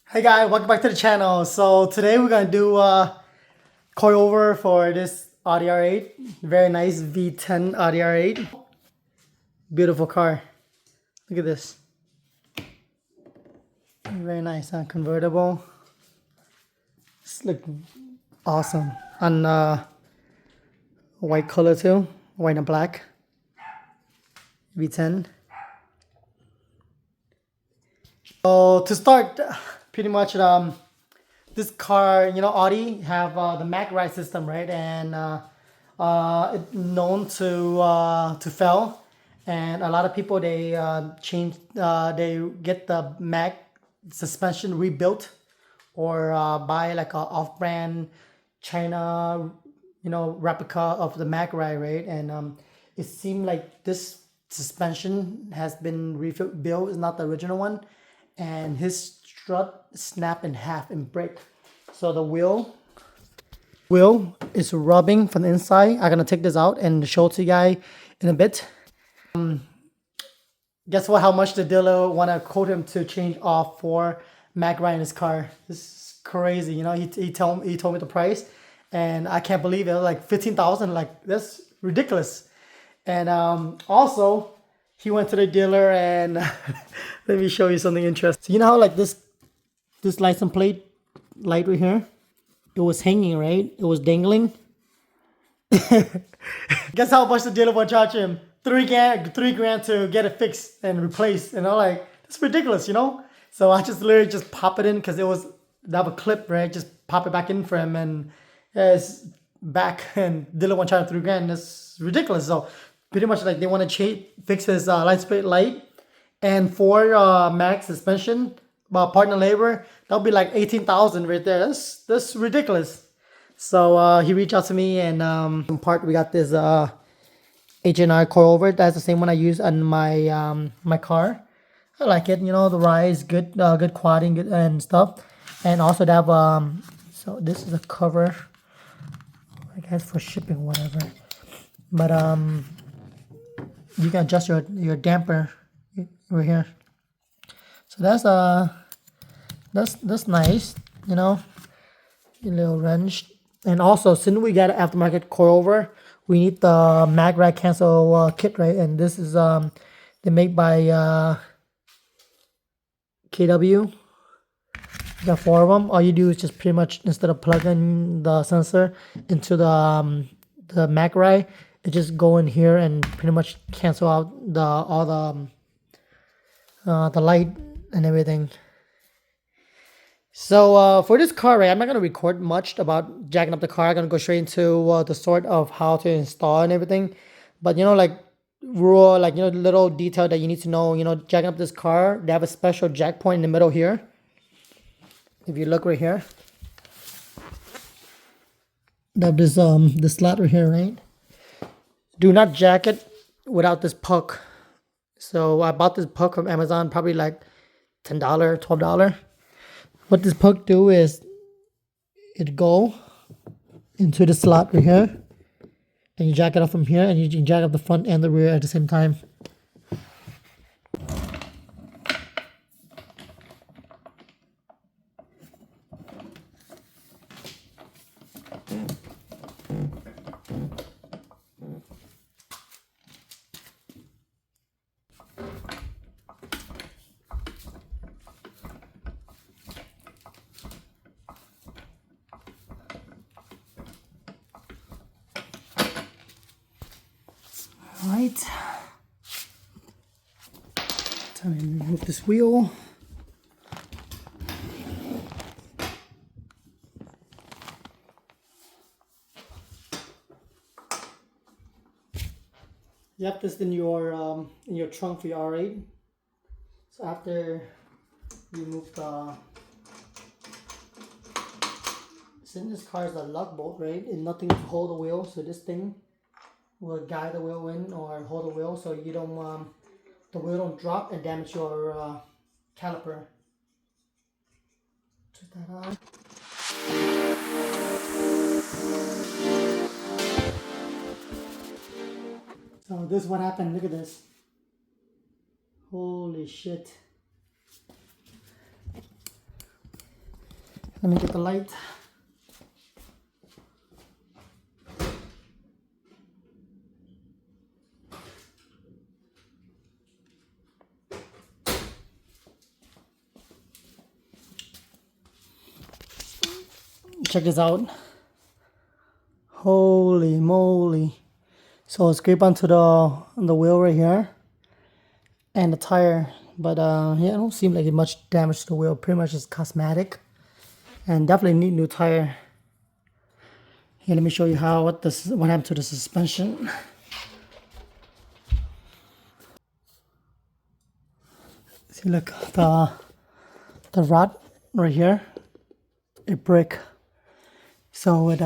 Hey guys, welcome back to the channel. So today we're gonna do a coilover for this Audi R8. Very nice V10 Audi R8. Beautiful car. Look at this. Very nice, convertible. This look awesome. And white color too, white and black. V10. So to start, pretty much this car, Audi have the mag ride system, right? And it's known to fail, and a lot of people they they get the mag suspension rebuilt or buy like a off-brand China, replica of the mag ride, right? And it seemed like this suspension has been rebuilt, is not the original one, and his strut snapped in half and break. So the wheel is rubbing from the inside. I'm gonna take this out and show it to you guys in a bit. Guess what? How much the dealer wanna quote him to change off for mag ride in his car? This is crazy. He told me the price, and I can't believe it. Like 15,000. Like that's ridiculous. And also, he went to the dealer and let me show you something interesting. So you know how like this license plate light right here, it was hanging, right? It was dangling. Guess how much the dealer will charge him? $3,000 to get it fixed and replaced. Like it's ridiculous, So I just literally just pop it in because it was they have a clip, right? Just pop it back in for him, and it's back. And dealer want to charge $3,000. That's ridiculous. So pretty much like they want to fix his license plate light and for mag suspension, partner labor, that'll be like 18,000 right there. That's ridiculous. So he reached out to me, and in part we got this H&R coilover. That's the same one I use on my my car. I like it. The ride is good, good quality and stuff. And also they have so this is a cover, I guess for shipping, whatever. But you can adjust your damper right here. So that's nice, a little wrench. And also, since we got an aftermarket coilover, we need the mag ride cancel kit, right? And this is they make by KW. You got 4 of them. All you do is just pretty much, instead of plugging the sensor into the mag ride, it just go in here and pretty much cancel out all the light and everything. So for this car, right, I'm not going to record much about jacking up the car. I'm going to go straight into the sort of how to install and everything. But like rule, like little detail that you need to know, jacking up this car, they have a special jack point in the middle here. If you look right here, they have this slot right here, right? Do not jack it without this puck. So I bought this puck from Amazon, probably like $10, $12. What this puck do is it go into the slot right here, and you jack it up from here, and you can jack up the front and the rear at the same time. Right. Time to remove this wheel. You have this in your trunk for your R8. So after you move since this car is a lug bolt, right, and nothing to hold the wheel, so this thing will guide the wheel in or hold the wheel, so you don't the wheel don't drop and damage your caliper. Check that out. So this is what happened. Look at this. Holy shit. Let me get the light. Check this out. Holy moly. So scrape onto the wheel right here and the tire, but yeah, it don't seem like it much damage to the wheel. Pretty much just cosmetic, and definitely need new tire. Here, let me show you what happened to the suspension. See, look, the rod right here, it break. So it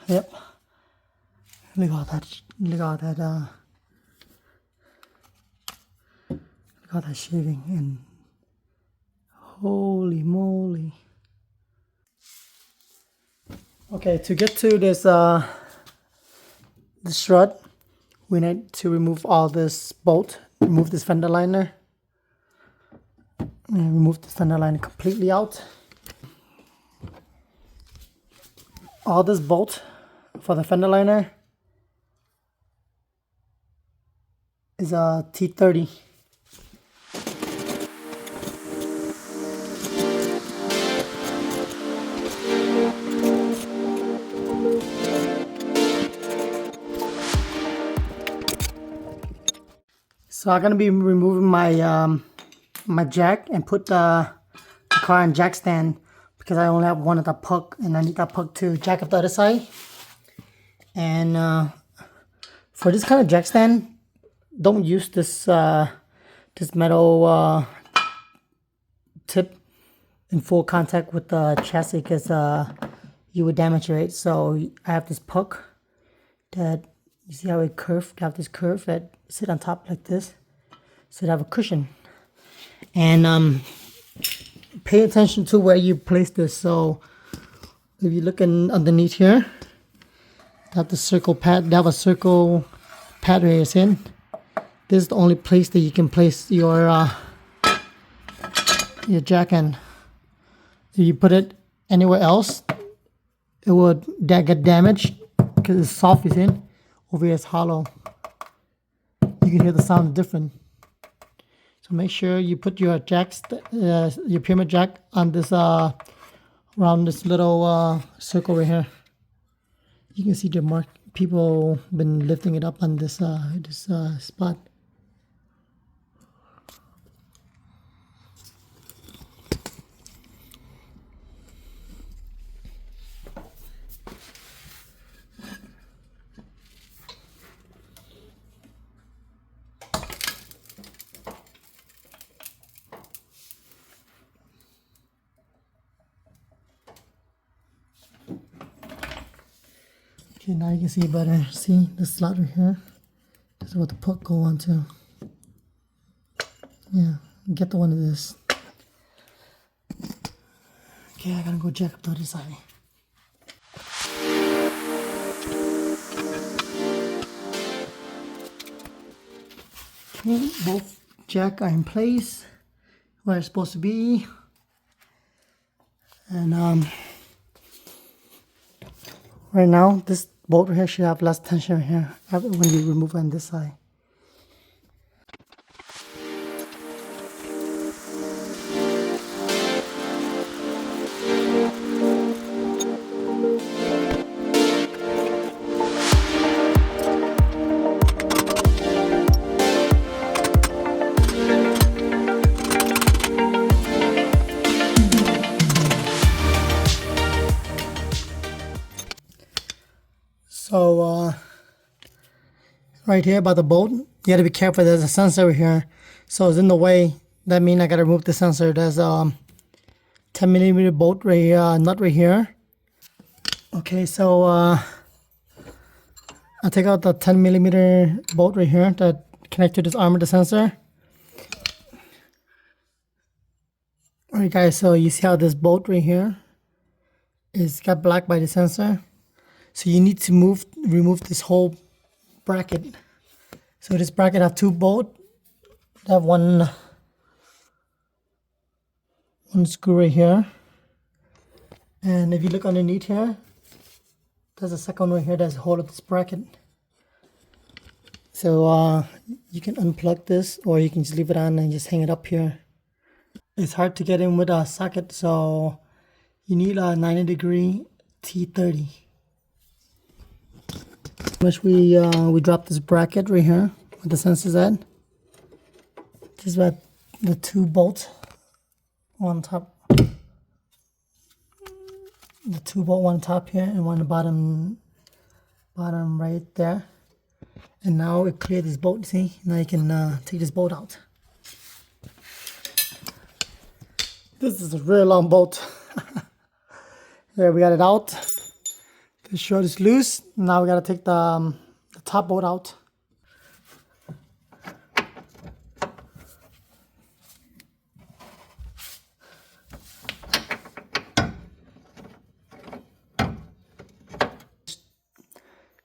yep. Look at that. Look at that shaving, and holy moly. Okay, to get to this the strut, we need to remove all this bolt, remove this fender liner, and remove the fender liner completely out. All this bolt for the fender liner is a T30. So I'm gonna be removing my my jack and put the car on jack stand, because I only have one of the puck, and I need that puck to jack up the other side. And for this kind of jack stand, don't use this this metal tip in full contact with the chassis, because you would damage it. So I have this puck that, you see how it curved? I have this curve that sit on top like this, so I have a cushion. And pay attention to where you place this. So if you look underneath here, they have the circle pad. They have a circle pad where it's in. This is the only place that you can place your jack in. If you put it anywhere else, it would get damaged, because it's soft is in. Over here it's hollow. You can hear the sound different. So make sure you put your jacks, your pyramid jack, on this around this little circle right here. You can see the mark. People been lifting it up on this spot. Okay, now you can see better. See the slot right here? This is what the puck go onto. Yeah, get the one of this. Okay, I gotta go jack up the other side. Okay, both jack are in place where it's supposed to be. And right now, this bolt right here should have less tension right here when you remove it on this side. So right here by the bolt, you gotta be careful. There's a sensor here, so it's in the way. That means I gotta remove the sensor. There's a 10mm bolt right here, nut right here. Okay, so I'll take out the 10mm bolt right here that connect to this arm of the sensor. Alright guys, so you see how this bolt right here is got black by the sensor. So you need to remove this whole bracket. So this bracket have two bolts. I have one screw right here. And if you look underneath here, there's a second one here that's holding this bracket. So you can unplug this, or you can just leave it on and just hang it up here. It's hard to get in with a socket, so you need a 90-degree T30. Which we dropped this bracket right here with the sensors at. This is about the 2 bolts on top. The 2 bolt, one top here and one bottom right there. And now it cleared this bolt. See, now you can take this bolt out. This is a real long bolt. There, we got it out. The short is loose. Now we gotta take the top bolt out.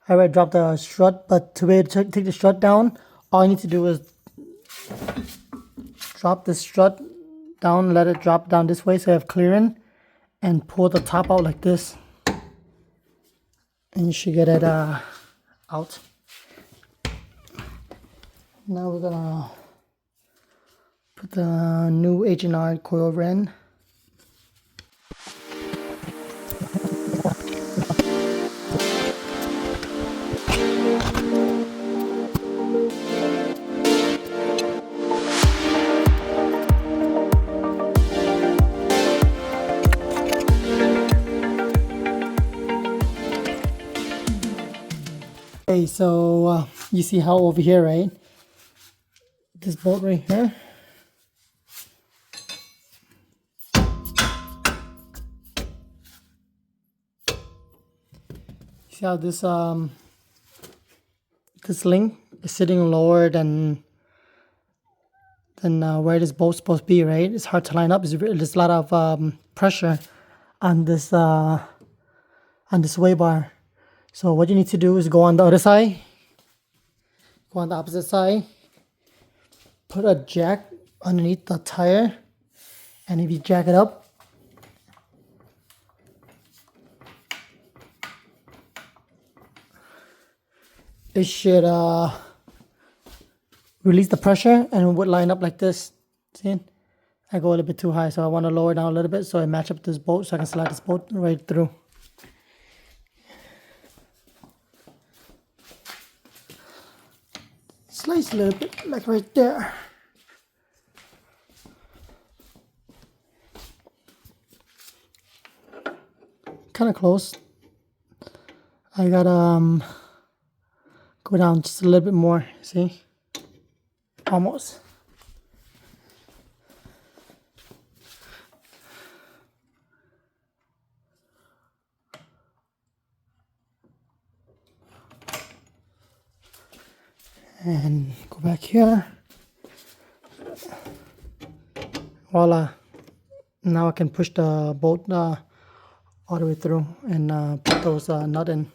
I already dropped the strut, but to be able to take the strut down, all you need to do is drop the strut down, let it drop down this way so you have clearance, and pull the top out like this. And you should get it out. Now we're gonna put the new H&R coilover in. Okay, so you see how over here, right? This bolt right here. See how this this link is sitting lower than where this bolt's supposed to be, right? It's hard to line up. There's a lot of pressure on this sway bar. So what you need to do is go on the other side, go on the opposite side, put a jack underneath the tire, and if you jack it up, it should release the pressure and it would line up like this. See? I go a little bit too high, so I want to lower down a little bit so I match up this bolt so I can slide this bolt right through. Slice a little bit, like right there. Kind of close. I gotta go down just a little bit more, see? Almost. And go back here. Voila. Now I can push the bolt all the way through and put those nut in.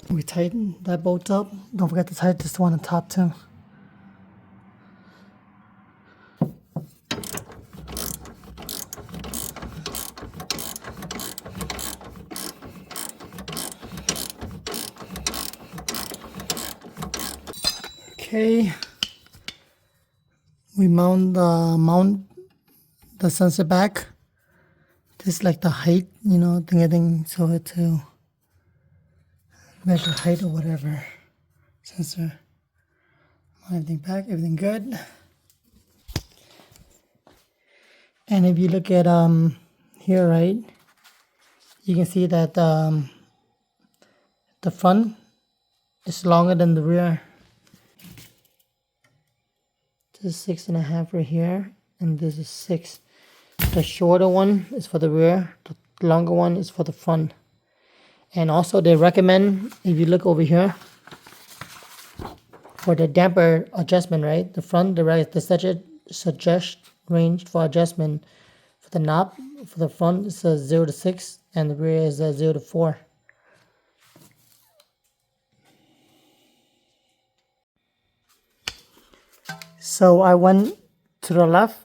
We tighten that bolt up. Don't forget to tighten this one on top too. Okay, we mount the sensor back. This is like the height, you know, thing, so to measure height or whatever. Sensor, mount everything back, everything good. And if you look at here, right, you can see that the front is longer than the rear. This is 6.5 right here, and this is 6. The shorter one is for the rear, the longer one is for the front. And also they recommend, if you look over here, for the damper adjustment, right? The front, the right, the suggest range for adjustment for the knob, for the front is 0 to 6, and the rear is 0 to 4. So I went to the left,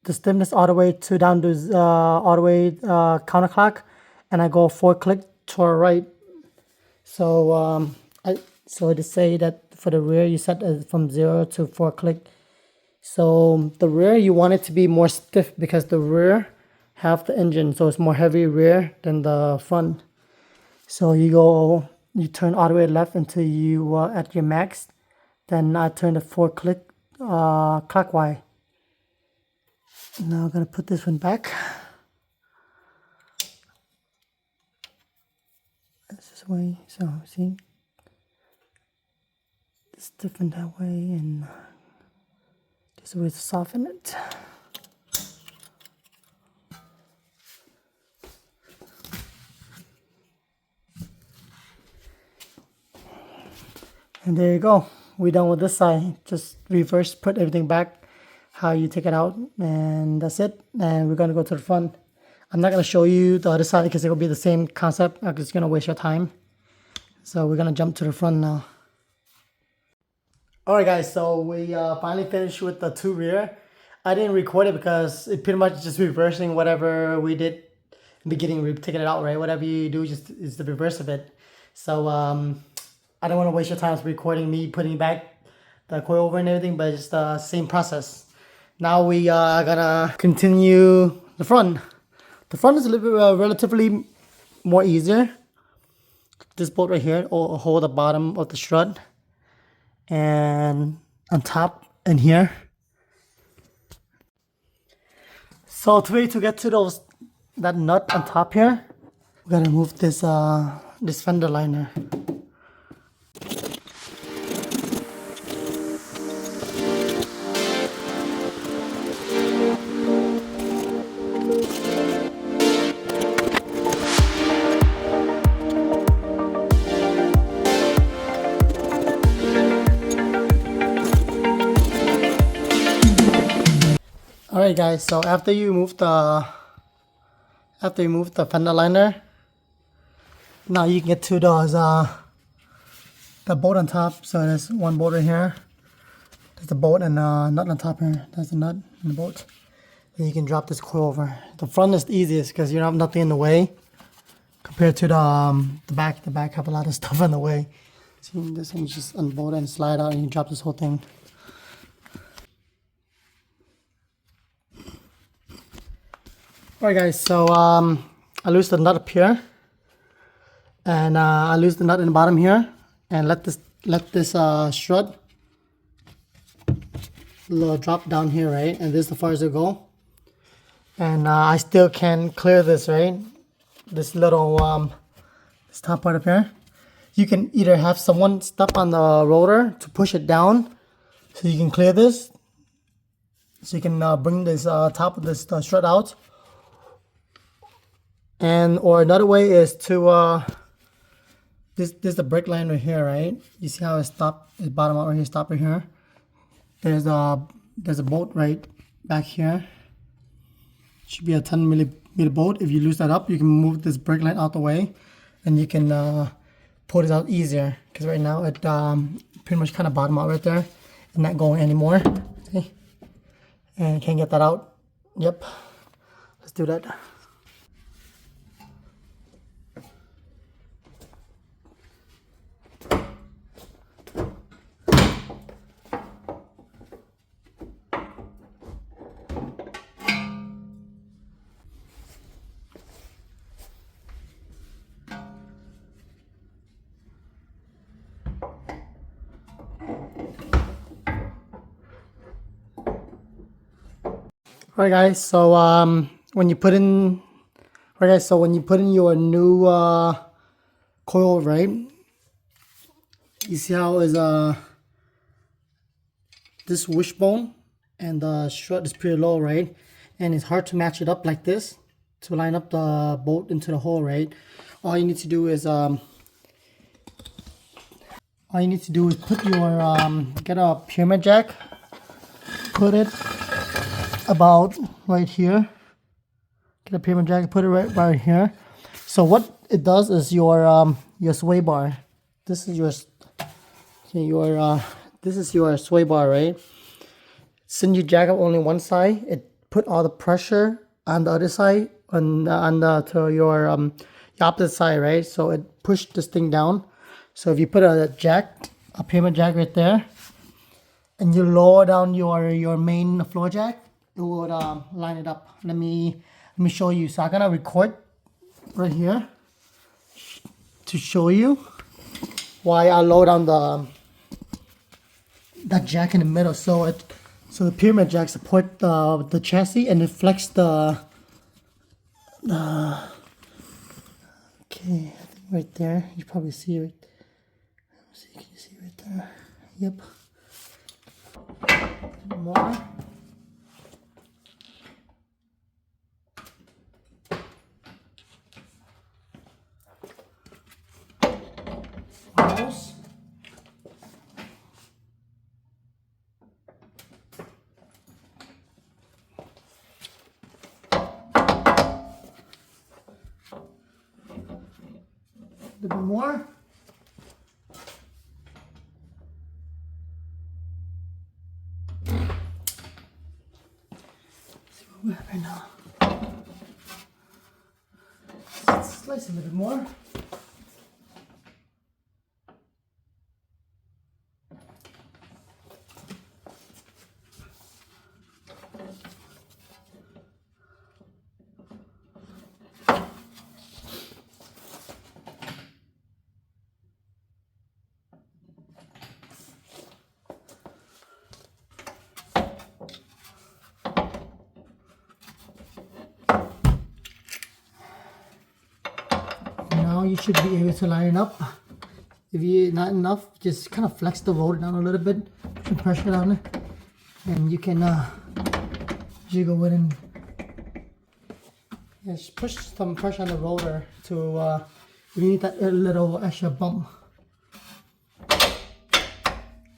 the stiffness all the way to down to all the way counterclock, and I go 4 click to the right. So so to say that for the rear you set it from 0 to 4 click. So the rear you want it to be more stiff because the rear have the engine, so it's more heavy rear than the front. So you turn all the way left until you at your max. Then I turn the 4 click clockwise. Now I'm gonna put this one back. This way, so see, it's different that way, and this way to soften it. And there you go. We're done with this side. Just reverse, put everything back, how you take it out, and that's it. And we're gonna go to the front. I'm not gonna show you the other side because it will be the same concept. I'm just gonna waste your time. So we're gonna jump to the front now. Alright guys, so we finally finished with the 2 rear. I didn't record it because it pretty much just reversing whatever we did in the beginning. We're taking it out, right? Whatever you do just is the reverse of it. So I don't want to waste your time recording me putting back the coilover and everything, but it's the same process. Now we are gonna continue the front. The front is a little bit relatively more easier. This bolt right here will hold the bottom of the strut, and on top and here. So to get to that nut on top here, we gotta remove this this fender liner. Alright guys, so after you remove the fender liner, now you can get to those the bolt on top. So there's one bolt right here. There's the bolt and nut on top here. There's the nut and the bolt. Then you can drop this coilover. The front is the easiest because you don't have nothing in the way compared to the back. The back have a lot of stuff in the way. See, this one you just unbolt and slide out and you drop this whole thing. Alright guys, so I lose the nut up here, and I lose the nut in the bottom here, and let this strut drop down here, right? And this is the far as it go. And I still can clear this, right? This little this top part up here. You can either have someone step on the rotor to push it down, so you can clear this. So you can bring this top of this strut out. And or another way is to this is the brake line right here, right? You see how it stopped, it bottom out right here, stop right here. There's a bolt right back here. Should be a 10 millimeter bolt. If you lose that up, you can move this brake line out the way, and you can pull it out easier. Because right now it pretty much kind of bottom out right there, and not going anymore. See? And can't get that out. Yep. Let's do that. Alright guys, so when you put in your new coil, right? You see how is this wishbone and the strut is pretty low, right? And it's hard to match it up like this to line up the bolt into the hole, right? All you need to do is put your get a pyramid jack, put it about right here. Get a pyramid jack, put it right here. So what it does is your sway bar. This is your sway bar, right? since you jack up only one side, it put all the pressure on the other side, to your opposite side, right? So it pushed this thing down. So if you put a payment jack right there, and you lower down your main floor jack, it would line it up. Let me show you. So I'm gonna record right here to show you why I lower down that jack in the middle. So the pyramid jack support the chassis, and it flex the okay, I think right there. You probably see it. Let me see, can you see right there? Yep. More. Almost. A little bit more. See what we have right now. Slice a little bit more. Now you should be able to line it up. If you not enough, just kind of flex the rotor down a little bit, put some pressure on it, and you can jiggle it and just push some pressure on the rotor to you need that little extra bump,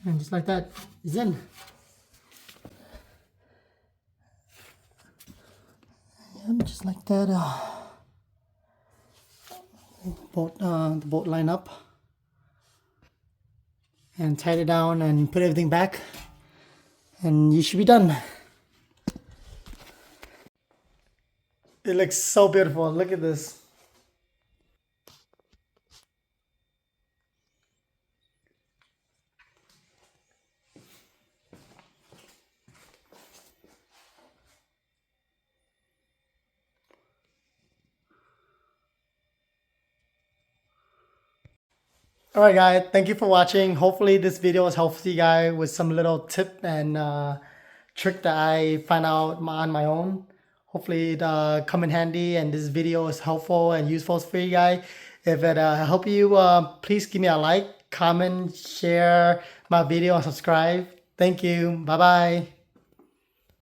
and just like that, it's in. And just like that, the bolt line up, and tight it down and put everything back, and you should be done. It looks so beautiful. Look at this. Alright guys, thank you for watching. Hopefully this video was helpful to you guys with some little tip and trick that I find out on my own. Hopefully it come in handy, and this video is helpful and useful for you guys. If it helped you, please give me a like, comment, share my video, and subscribe. Thank you. Bye bye.